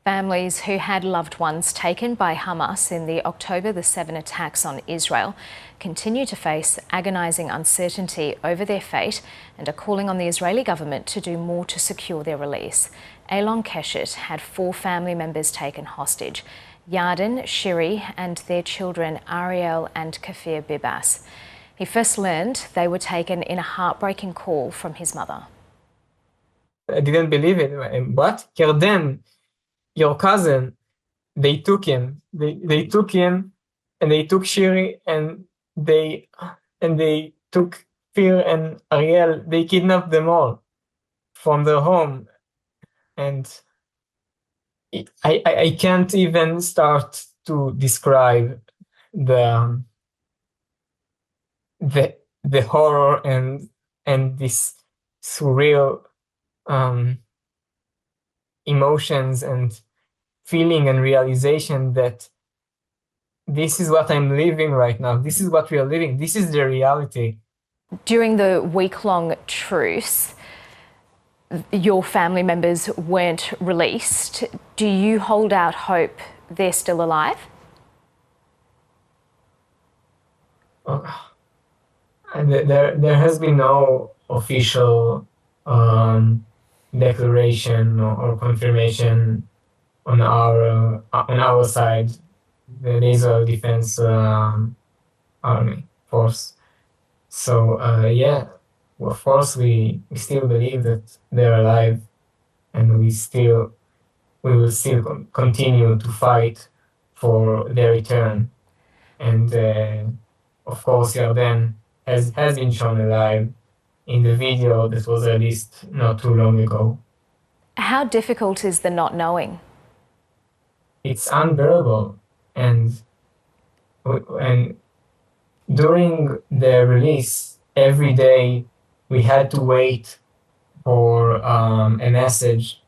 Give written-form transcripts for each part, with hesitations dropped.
Families who had loved ones taken by Hamas in the October the 7 attacks on Israel continue to face agonising uncertainty over their fate and are calling on the Israeli government to do more to secure their release. Alon Keshet had 4 family members taken hostage: Yarden, Shiri and their children Ariel and Kafir Bibas. He first learned they were taken in a heartbreaking call from his mother. I didn't believe it. What? Yarden, your cousin, they took him. They took him, and they took Shiri, and they took Fir and Ariel. They kidnapped them all from their home, and I can't even start to describe the the horror and this surreal emotions and feeling and realization that this is what I'm living right now. This is what we are living. This is the reality. During the week-long truce, your family members weren't released. Do you hold out hope they're still alive? And there has been no official declaration or confirmation on our side, the Israel Defense Army Force. So yeah, of course we still believe that they're alive, and we will still continue to fight for their return. And of course, Yarden has been shown alive in the video that was released not too long ago. How difficult is the not knowing? It's unbearable, and during the release, every day we had to wait for a message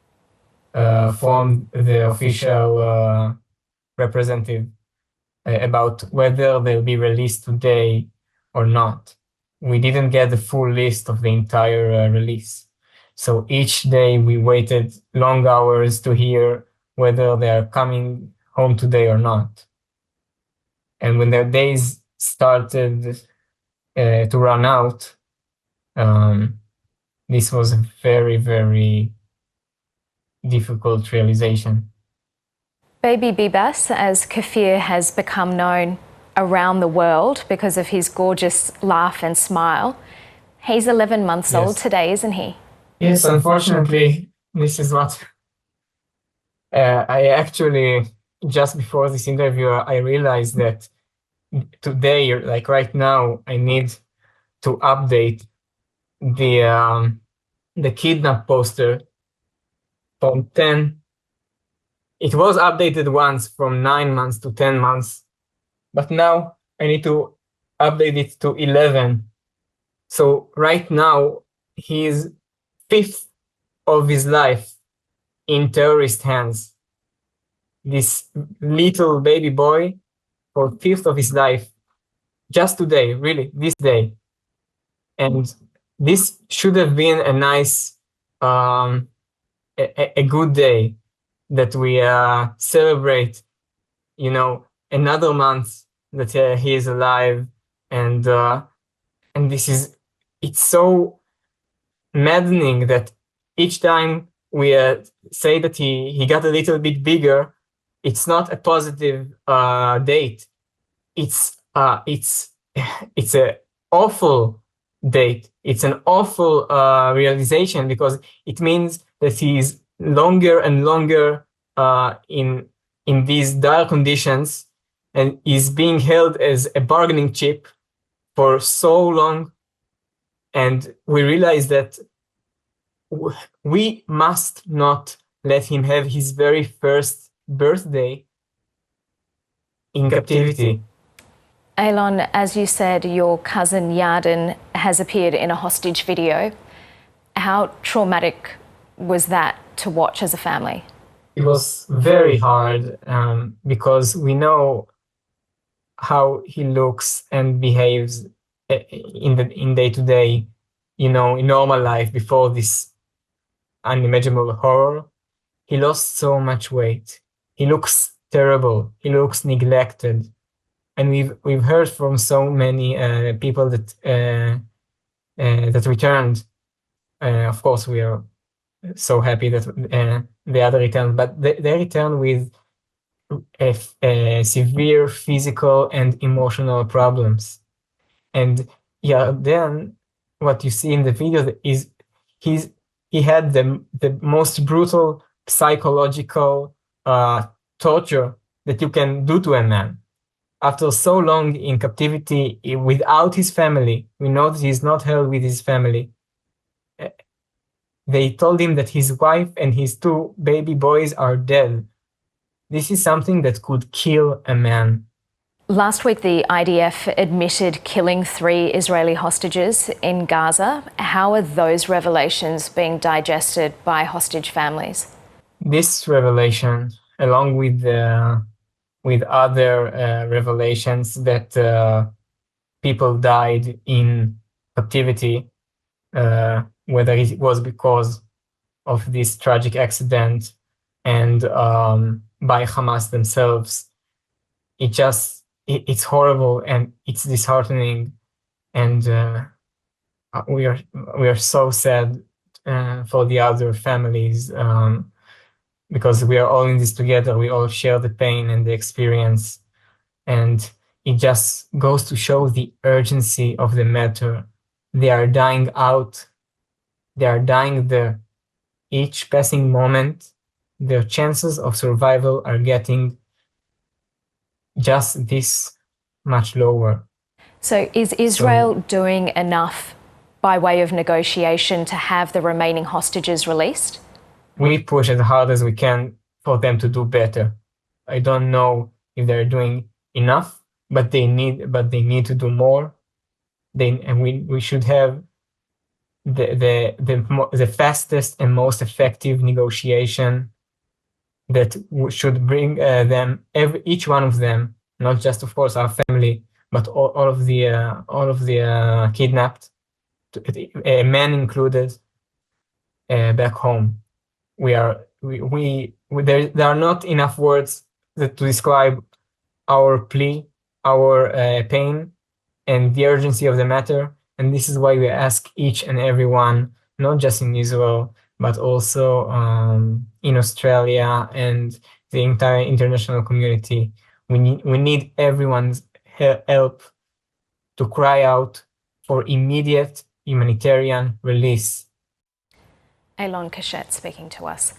from the official representative about whether they'll be released today or not. We didn't get the full list of the entire release. So each day we waited long hours to hear whether they are coming home today or not. And when their days started to run out, this was a very, very difficult realization. Baby Bibas, as Kafir has become known around the world because of his gorgeous laugh and smile, he's 11 months old today, isn't he? Yes, unfortunately, this is what I actually, just before this interview, I realized that today, like right now, I need to update the kidnap poster from 10. It was updated once from 9 months to 10 months, but now I need to update it to 11. So right now, he is 5th of his life in terrorist hands. This little baby boy, for 5th of his life, just today, really, this day. And this should have been a nice, a good day that we celebrate, another month that he is alive. And it's so maddening that each time we say that he got a little bit bigger, it's not a positive date. It's a awful date. It's an awful realization, because it means that he is longer and longer in these dire conditions, and is being held as a bargaining chip for so long. And we realize that we must not let him have his very first birthday in captivity. Alon, as you said, your cousin Yarden has appeared in a hostage video. How traumatic was that to watch as a family? It was very hard because we know how he looks and behaves in day-to-day, in normal life before this unimaginable horror. he lost so much weight. He looks terrible. He looks neglected. And we've heard from so many people that returned. Of course, we are so happy that the other returned, but they returned with severe physical and emotional problems. And yeah, then what you see in the video is he had the most brutal psychological torture that you can do to a man. After so long in captivity without his family, we know that he's not held with his family. They told him that his wife and his two baby boys are dead. This is something that could kill a man. Last week, the IDF admitted killing 3 Israeli hostages in Gaza. How are those revelations being digested by hostage families? This revelation, along with other revelations that people died in captivity, whether it was because of this tragic accident and by Hamas themselves, it's horrible and it's disheartening, and we are so sad for the other families, because we are all in this together. We all share the pain and the experience, and it just goes to show the urgency of the matter. They are dying out. They are dying there. Each passing moment, their chances of survival are getting just this much lower. So is Israel doing enough by way of negotiation to have the remaining hostages released? We push as hard as we can for them to do better. I don't know if they're doing enough, but they need to do more. We should have the fastest and most effective negotiation that should bring each one of them, not just of course our family, but all of the kidnapped, men included, back home. There are not enough words to describe our plea, our pain, and the urgency of the matter. And this is why we ask each and every one, not just in Israel, but also in Australia and the entire international community. We need everyone's help to cry out for immediate humanitarian release. Alon Kashet speaking to us.